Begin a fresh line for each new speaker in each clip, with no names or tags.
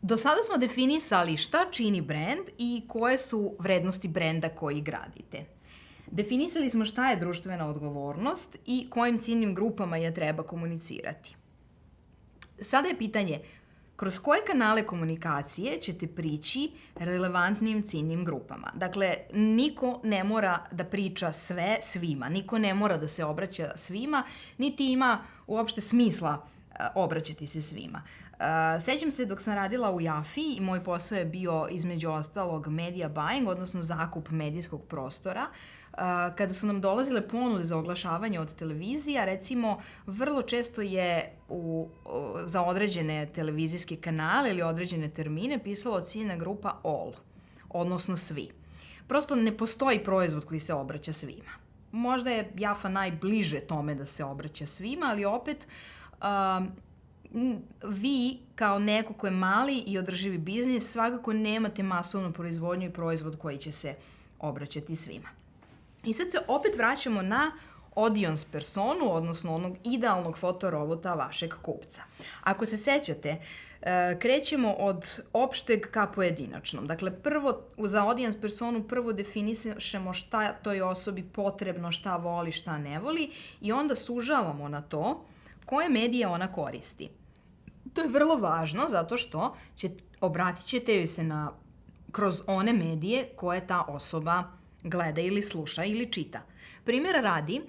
Do sada smo definisali šta čini brend i koje su vrednosti brenda koji gradite. Definisali smo šta je društvena odgovornost i kojim ciljnim grupama je treba komunicirati. Sada je pitanje kroz koje kanale komunikacije ćete prići relevantnim ciljnim grupama. Dakle, niko ne mora da priča sve svima, niko ne mora da se obraća svima, niti ima uopšte smisla obraćati se svima. Sećam se dok sam radila u Jafi i moj posao je bio između ostalog media buying, odnosno zakup medijskog prostora. Kada su nam dolazile ponude za oglašavanje od televizija, recimo, vrlo često je za određene televizijske kanale ili određene termine pisalo ciljna grupa all, odnosno svi. Prosto ne postoji proizvod koji se obraća svima. Možda je Jafa najbliže tome da se obraća svima, ali opet vi kao neko ko je mali i održivi biznis svakako nemate masovnu proizvodnju i proizvod koji će se obraćati svima. I sad se opet vraćamo na audience personu, odnosno onog idealnog fotorobota vašeg kupca. Ako se sećate, krećemo od opšteg ka pojedinačnom. Dakle, prvo za audience personu prvo definišemo šta toj osobi potrebno, šta voli, šta ne voli i onda sužavamo na to koje medije ona koristi. To je vrlo važno zato što obratit ćete joj se kroz one medije koje ta osoba gleda ili sluša ili čita. Primjera radi,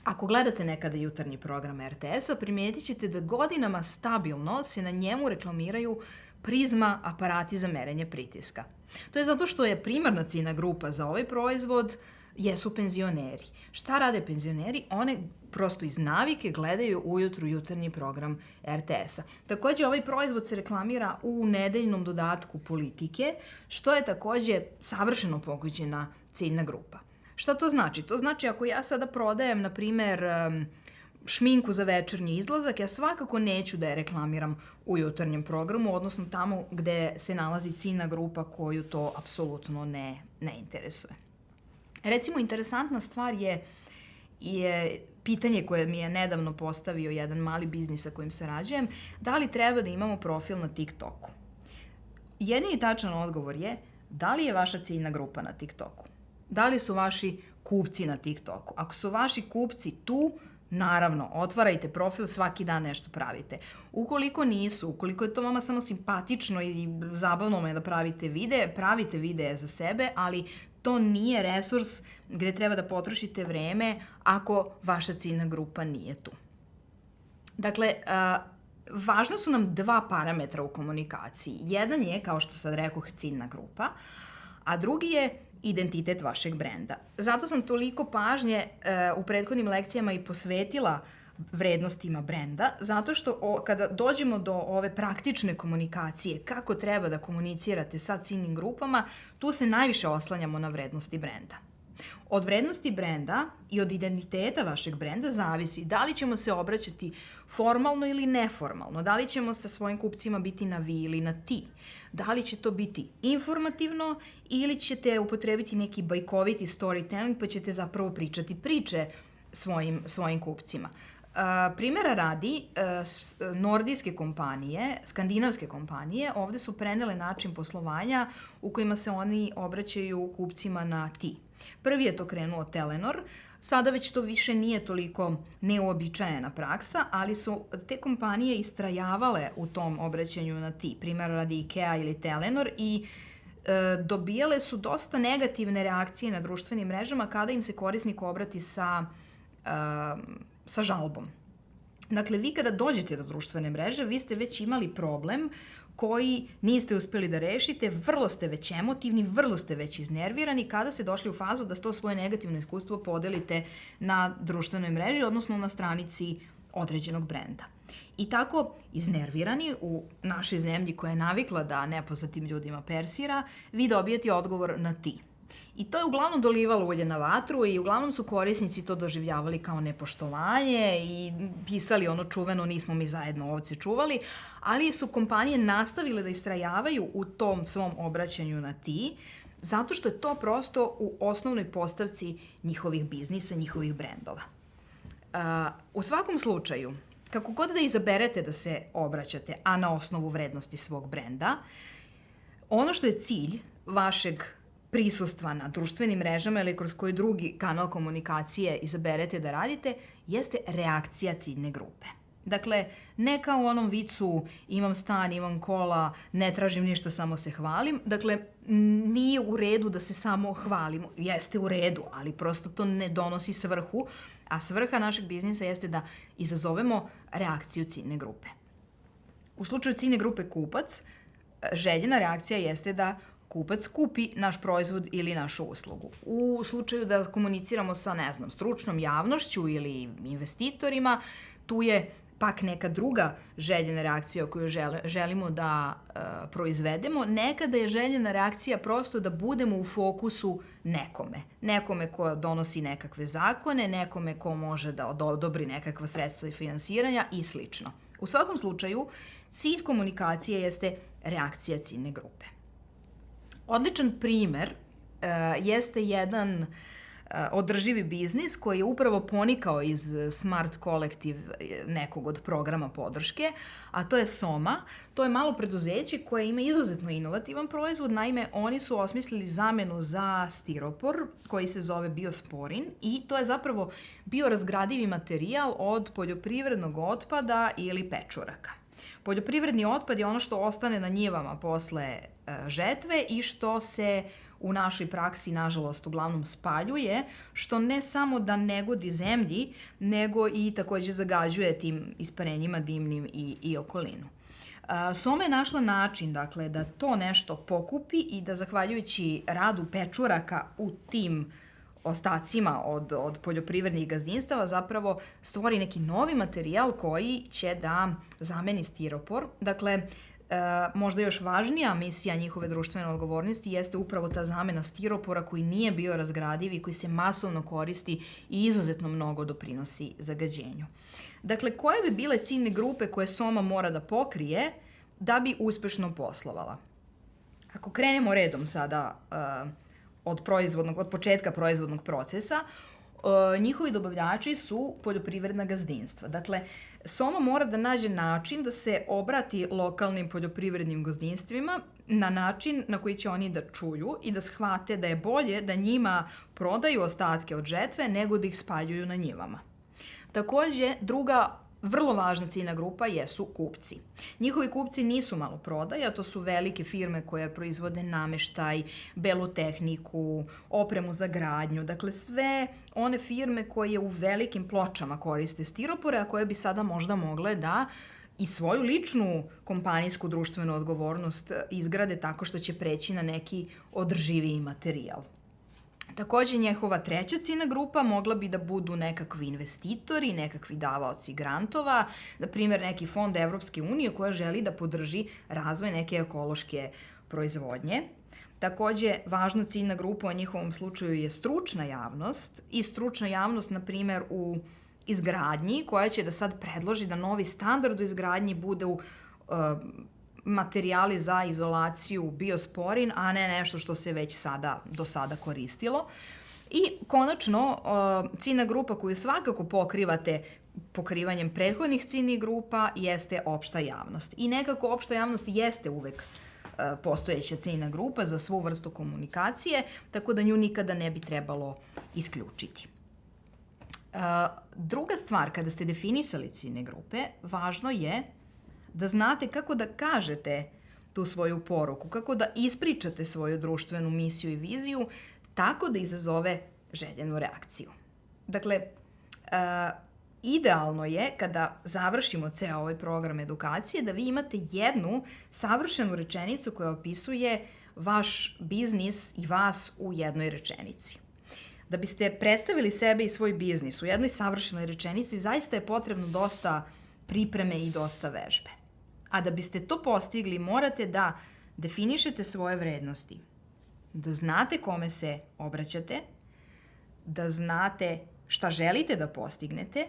ako gledate nekada jutarnji program RTS-a, primijetit ćete da godinama stabilno se na njemu reklamiraju Prizma aparati za merenje pritiska. To je zato što je primarna ciljna grupa za ovaj proizvod jesu penzioneri. Šta rade penzioneri? One prosto iz navike gledaju ujutru jutarnji program RTS-a. Takođe, ovaj proizvod se reklamira u nedeljnom dodatku Politike, što je takođe savršeno pogođena ciljna grupa. Šta to znači? To znači ako ja sada prodajem, na primer, šminku za večernji izlazak, ja svakako neću da je reklamiram u jutarnjem programu, odnosno tamo gde se nalazi ciljna grupa koju to apsolutno ne interesuje. Recimo, interesantna stvar je pitanje koje mi je nedavno postavio jedan mali biznis sa kojim sarađujem, da li treba da imamo profil na TikToku? Jedini tačan odgovor je da li je vaša ciljna grupa na TikToku? Da li su vaši kupci na TikToku? Ako su vaši kupci tu, naravno, otvarajte profil, svaki dan nešto pravite. Ukoliko nisu, ukoliko je to vama samo simpatično i zabavno je da pravite videe za sebe, ali to nije resurs gde treba da potrošite vreme ako vaša ciljna grupa nije tu. Dakle, važna su nam dva parametra u komunikaciji. Jedan je, kao što sad rekoh, ciljna grupa, a drugi je identitet vašeg brenda. Zato sam toliko pažnje u prethodnim lekcijama i posvetila vrednostima brenda, zato što kada dođemo do ove praktične komunikacije, kako treba da komunicirate sa ciljnim grupama, tu se najviše oslanjamo na vrednosti brenda. Od vrednosti brenda i od identiteta vašeg brenda zavisi da li ćemo se obraćati formalno ili neformalno, da li ćemo sa svojim kupcima biti na vi ili na ti, da li će to biti informativno ili ćete upotrebiti neki bajkoviti storytelling pa ćete zapravo pričati priče svojim kupcima. Primjera radi, nordijske kompanije, skandinavske kompanije, ovde su prenele način poslovanja u kojima se oni obraćaju kupcima na ti. Prvi je to krenuo Telenor, sada već to više nije toliko neuobičajena praksa, ali su te kompanije istrajavale u tom obraćanju na ti, primjera radi IKEA ili Telenor, i dobijale su dosta negativne reakcije na društvenim mrežama kada im se korisnik obrati sa žalbom. Dakle, vi kada dođete do društvene mreže, vi ste već imali problem koji niste uspeli da rešite, vrlo ste već emotivni, vrlo ste već iznervirani kada ste došli u fazu da to svoje negativno iskustvo podelite na društvenoj mreži, odnosno na stranici određenog brenda. I tako, iznervirani u našoj zemlji koja je navikla da nepoznatim ljudima persira, vi dobijete odgovor na ti. I to je uglavnom dolivalo ulje na vatru i uglavnom su korisnici to doživljavali kao nepoštovanje i pisali ono čuveno nismo mi zajedno ovce čuvali, ali su kompanije nastavile da istrajavaju u tom svom obraćanju na ti, zato što je to prosto u osnovnoj postavci njihovih biznisa, njihovih brendova. U svakom slučaju, kako god da izaberete da se obraćate, a na osnovu vrednosti svog brenda, ono što je cilj vašeg prisustva na društvenim mrežama ili kroz koji drugi kanal komunikacije izaberete da radite, jeste reakcija ciljne grupe. Dakle, ne kao u onom vicu imam stan, imam kola, ne tražim ništa, samo se hvalim. Dakle, nije u redu da se samo hvalimo. Jeste u redu, ali prosto to ne donosi svrhu, a svrha našeg biznisa jeste da izazovemo reakciju ciljne grupe. U slučaju ciljne grupe kupac, željena reakcija jeste da kupac kupi naš proizvod ili našu uslugu. U slučaju da komuniciramo sa, stručnom javnošću ili investitorima, tu je pak neka druga željena reakcija koju želimo da proizvedemo. Nekada je željena reakcija prosto da budemo u fokusu nekome. Nekome ko donosi nekakve zakone, nekome ko može da odobri nekakva sredstva i finansiranja i slično. U svakom slučaju, cilj komunikacije jeste reakcija ciljne grupe. Odličan primer jeste jedan održivi biznis koji je upravo ponikao iz Smart Collective nekog od programa podrške, a to je Soma. To je malo preduzeće koje ima izuzetno inovativan proizvod. Naime, oni su osmislili zamenu za stiropor koji se zove Biosporin i to je zapravo biorazgradivi materijal od poljoprivrednog otpada ili pečuraka. Poljoprivredni otpad je ono što ostane na njivama posle žetve i što se u našoj praksi, nažalost, uglavnom spaljuje, što ne samo da ne godi zemlji, nego i takođe zagađuje tim isparenjima dimnim i okolinu. Soma je našla način, dakle, da to nešto pokupi i da, zahvaljujući radu pečuraka u tim ostacima od poljoprivrednih gazdinstava, zapravo stvori neki novi materijal koji će da zameni stiropor. Dakle, možda još važnija misija njihove društvene odgovornosti jeste upravo ta zamena stiropora koji nije bio razgradiv i koji se masovno koristi i izuzetno mnogo doprinosi zagađenju. Dakle, koje bi bile ciljne grupe koje Soma mora da pokrije da bi uspešno poslovala? Ako krenemo redom sada od početka proizvodnog procesa, njihovi dobavljači su poljoprivredna gazdinstva. Dakle, Soma mora da nađe način da se obrati lokalnim poljoprivrednim gazdinstvima na način na koji će oni da čuju i da shvate da je bolje da njima prodaju ostatke od žetve nego da ih spaljuju na njivama. Takođe, druga vrlo važna ciljna grupa jesu kupci. Njihovi kupci nisu maloprodaja, to su velike firme koje proizvode nameštaj, belu tehniku, opremu za gradnju, dakle sve one firme koje u velikim pločama koriste stiropore, a koje bi sada možda mogle da i svoju ličnu kompanijsku društvenu odgovornost izgrade tako što će preći na neki održiviji materijal. Takođe, njihova treća ciljna grupa mogla bi da budu nekakvi investitori, nekakvi davaoci grantova, na primjer neki fond Evropske unije koja želi da podrži razvoj neke ekološke proizvodnje. Takođe, važna ciljna grupa u njihovom slučaju je stručna javnost i stručna javnost, na primjer, u izgradnji koja će da sad predloži da novi standard u izgradnji bude u materijali za izolaciju Biosporin, a ne nešto što se već do sada koristilo. I konačno, ciljna grupa koju svakako pokrivate pokrivanjem prethodnih ciljnih grupa jeste opšta javnost. I nekako opšta javnost jeste uvek postojeća ciljna grupa za svu vrstu komunikacije, tako da nju nikada ne bi trebalo isključiti. Druga stvar, kada ste definisali ciljne grupe, važno je da znate kako da kažete tu svoju poruku, kako da ispričate svoju društvenu misiju i viziju tako da izazove željenu reakciju. Dakle, idealno je kada završimo ceo ovaj program edukacije da vi imate jednu savršenu rečenicu koja opisuje vaš biznis i vas u jednoj rečenici. Da biste predstavili sebe i svoj biznis u jednoj savršenoj rečenici, zaista je potrebno dosta pripreme i dosta vežbe. A da biste to postigli, morate da definišete svoje vrednosti, da znate kome se obraćate, da znate šta želite da postignete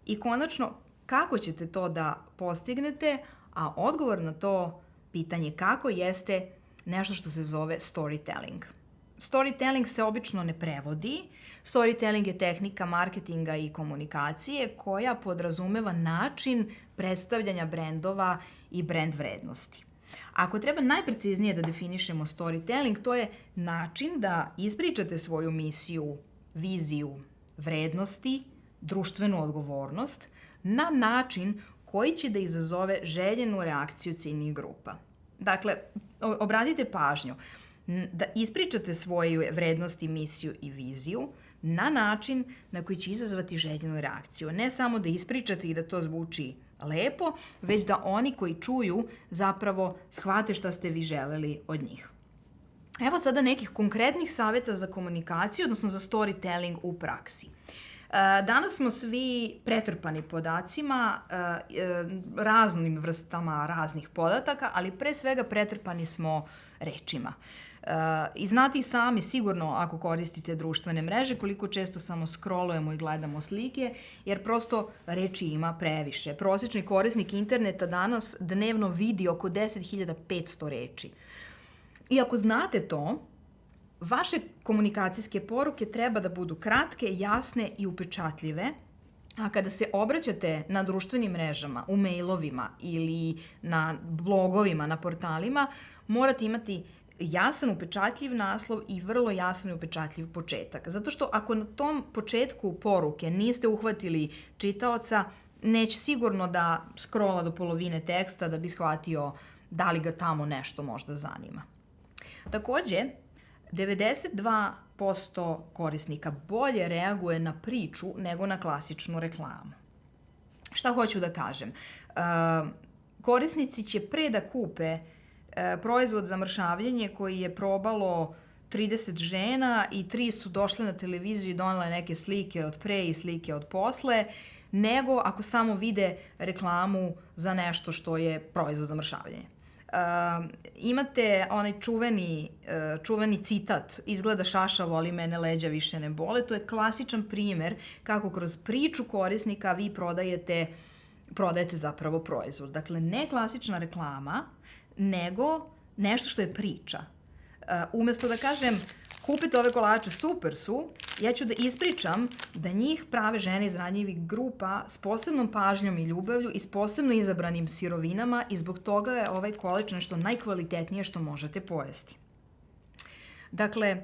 i konačno kako ćete to da postignete, a odgovor na to pitanje kako jeste nešto što se zove storytelling. Storytelling se obično ne prevodi. Storytelling je tehnika marketinga i komunikacije koja podrazumeva način predstavljanja brendova i brend vrednosti. Ako treba najpreciznije da definišemo storytelling, to je način da ispričate svoju misiju, viziju, vrednosti, društvenu odgovornost na način koji će da izazove željenu reakciju ciljnih grupa. Dakle, obratite pažnju da ispričate svoje vrednosti, misiju i viziju na način na koji će izazvati željenu reakciju. Ne samo da ispričate i da to zvuči lepo, već da oni koji čuju zapravo shvate šta ste vi želeli od njih. Evo sada nekih konkretnih savjeta za komunikaciju, odnosno za storytelling u praksi. Danas smo svi pretrpani podacima, raznim vrstama raznih podataka, ali pre svega pretrpani smo rečima. I znate i sami sigurno ako koristite društvene mreže koliko često samo scrollujemo i gledamo slike, jer prosto reči ima previše. Prosječni korisnik interneta danas dnevno vidi oko 10.500 reči. I ako znate to, vaše komunikacijske poruke treba da budu kratke, jasne i upečatljive, a kada se obraćate na društvenim mrežama, u mailovima ili na blogovima, na portalima, morate imati jasan, upečatljiv naslov i vrlo jasan i upečatljiv početak. Zato što ako na tom početku poruke niste uhvatili čitaoca, neće sigurno da scrolla do polovine teksta da bi shvatio da li ga tamo nešto možda zanima. Takođe, 92% korisnika bolje reaguje na priču nego na klasičnu reklamu. Šta hoću da kažem? Korisnici će pre da kupe proizvod za mršavljenje koji je probalo 30 žena i 3 su došle na televiziju i donele neke slike od pre i slike od posle, nego ako samo vide reklamu za nešto što je proizvod za mršavljenje. Imate onaj čuveni citat, izgleda šašavo, ali mene leđa više ne bole. To je klasičan primer kako kroz priču korisnika vi prodajete zapravo proizvod. Dakle, ne klasična reklama, nego nešto što je priča. Umesto da kažem kupite ove kolače, super su, ja ću da ispričam da njih prave žene iz ranjivih grupa s posebnom pažnjom i ljubavlju i s posebno izabranim sirovinama i zbog toga je ovaj kolač nešto najkvalitetnije što možete pojesti. Dakle,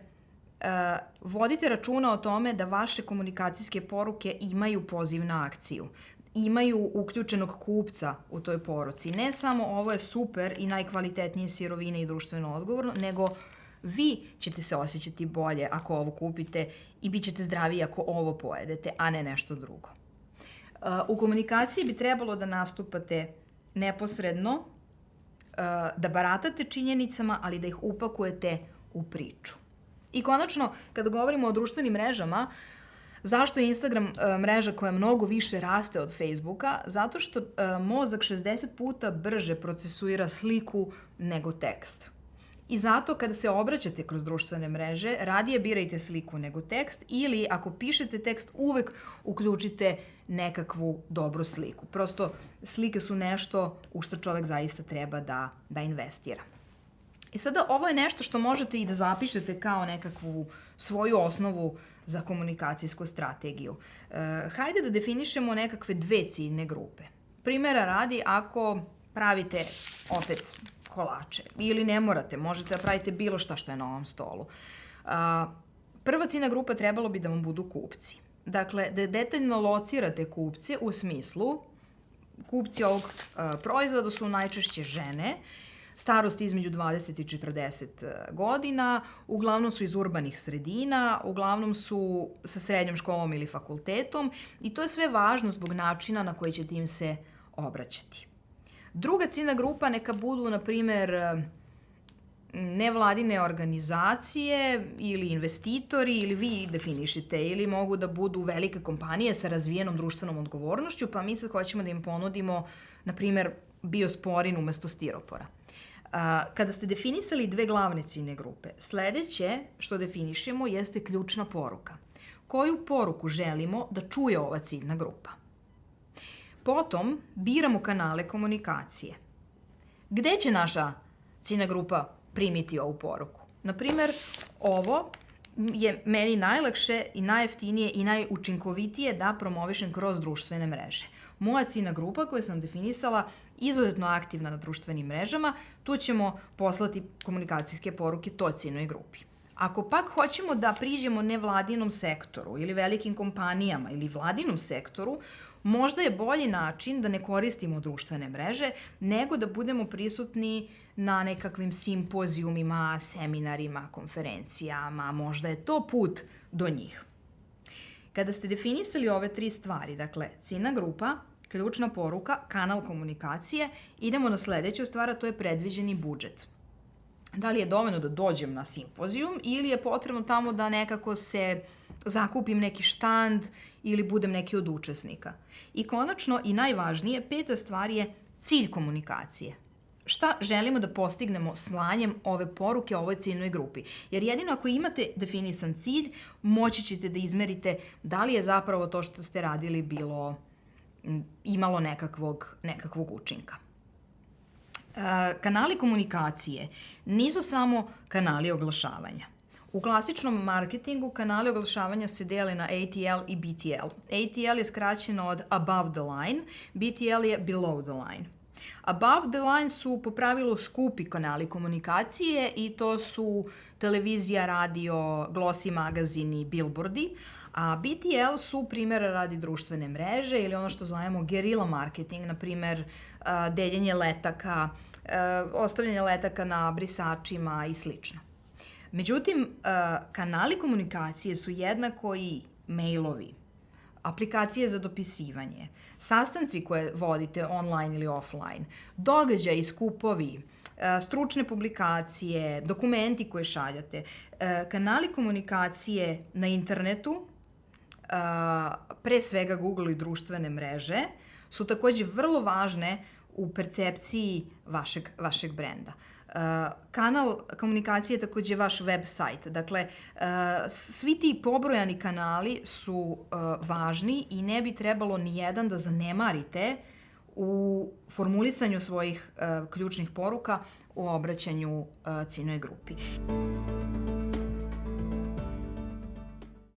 vodite računa o tome da vaše komunikacijske poruke imaju poziv na akciju. Imaju uključenog kupca u toj poruci. Ne samo ovo je super i najkvalitetnije sirovine i društveno odgovorno, nego vi ćete se osjećati bolje ako ovo kupite i bit ćete zdraviji ako ovo pojedete, a ne nešto drugo. U komunikaciji bi trebalo da nastupate neposredno, da baratate činjenicama, ali da ih upakujete u priču. I konačno, kada govorimo o društvenim mrežama, zašto je Instagram mreža koja mnogo više raste od Facebooka? Zato što mozak 60 puta brže procesuira sliku nego tekst. I zato kada se obraćate kroz društvene mreže, radije birajte sliku nego tekst ili ako pišete tekst uvek uključite nekakvu dobru sliku. Prosto slike su nešto u što čovek zaista treba da investira. I sada ovo je nešto što možete i da zapišete kao nekakvu svoju osnovu za komunikacijsku strategiju. Hajde da definišemo nekakve 2 ciljne grupe. Primera radi, ako pravite opet kolače ili ne morate, možete da pravite bilo šta što je na ovom stolu. Prva ciljna grupa trebalo bi da vam budu kupci. Dakle, da detaljno locirate kupce u smislu kupci ovog proizvoda su najčešće žene, starosti između 20 i 40 godina, uglavnom su iz urbanih sredina, uglavnom su sa srednjom školom ili fakultetom i to je sve važno zbog načina na koji ćete im se obraćati. Druga ciljna grupa neka budu, na primer, nevladine organizacije ili investitori ili vi definišite ili mogu da budu velike kompanije sa razvijenom društvenom odgovornošću, pa mi sad hoćemo da im ponudimo, na primer, biosporin umesto stiropora. Kada ste definisali 2 glavne ciljne grupe, sledeće što definišemo jeste ključna poruka. Koju poruku želimo da čuje ova ciljna grupa? Potom biramo kanale komunikacije. Gde će naša ciljna grupa primiti ovu poruku? Na primer, ovo je meni najlakše i najjeftinije i najučinkovitije da promovišem kroz društvene mreže. Moja ciljna grupa koju sam definisala izuzetno aktivna na društvenim mrežama, tu ćemo poslati komunikacijske poruke toj ciljnoj grupi. Ako pak hoćemo da priđemo nevladinom sektoru ili velikim kompanijama ili vladinom sektoru, možda je bolji način da ne koristimo društvene mreže, nego da budemo prisutni na nekakvim simpozijumima, seminarima, konferencijama, možda je to put do njih. Kada ste definisali ove 3 stvari, dakle, ciljna grupa, ključna poruka, kanal komunikacije, idemo na sledeću stvar, a to je predviđeni budžet. Da li je dovoljno da dođem na simpozijum ili je potrebno tamo da nekako se zakupim neki štand ili budem neki od učesnika. I konačno i najvažnije, 5. stvar je cilj komunikacije. Šta želimo da postignemo slanjem ove poruke ovoj ciljnoj grupi? Jer jedino ako imate definisan cilj, moći ćete da izmerite da li je zapravo to što ste radili imalo nekakvog učinka. Kanali komunikacije nisu samo kanali oglašavanja. U klasičnom marketingu kanali oglašavanja se dele na ATL i BTL. ATL je skraćeno od above the line, BTL je below the line. Above the line su po pravilu skupi kanali komunikacije i to su televizija, radio, glossy magazini, billboardi, a BTL su primjera radi društvene mreže ili ono što zovemo guerrilla marketing, na primjer deljenje letaka, ostavljanje letaka na brisačima i slično. Međutim, kanali komunikacije su jednako i mailovi, aplikacije za dopisivanje, sastanci koje vodite online ili offline, događaji, skupovi, stručne publikacije, dokumenti koje šaljate. Kanali komunikacije na internetu, pre svega Google i društvene mreže, su takođe vrlo važne u percepciji vašeg brenda. Kanal komunikacije je takođe vaš website. Dakle, svi ti pobrojani kanali su važni i ne bi trebalo ni jedan da zanemarite u formulisanju svojih ključnih poruka u obraćanju ciljnoj grupi.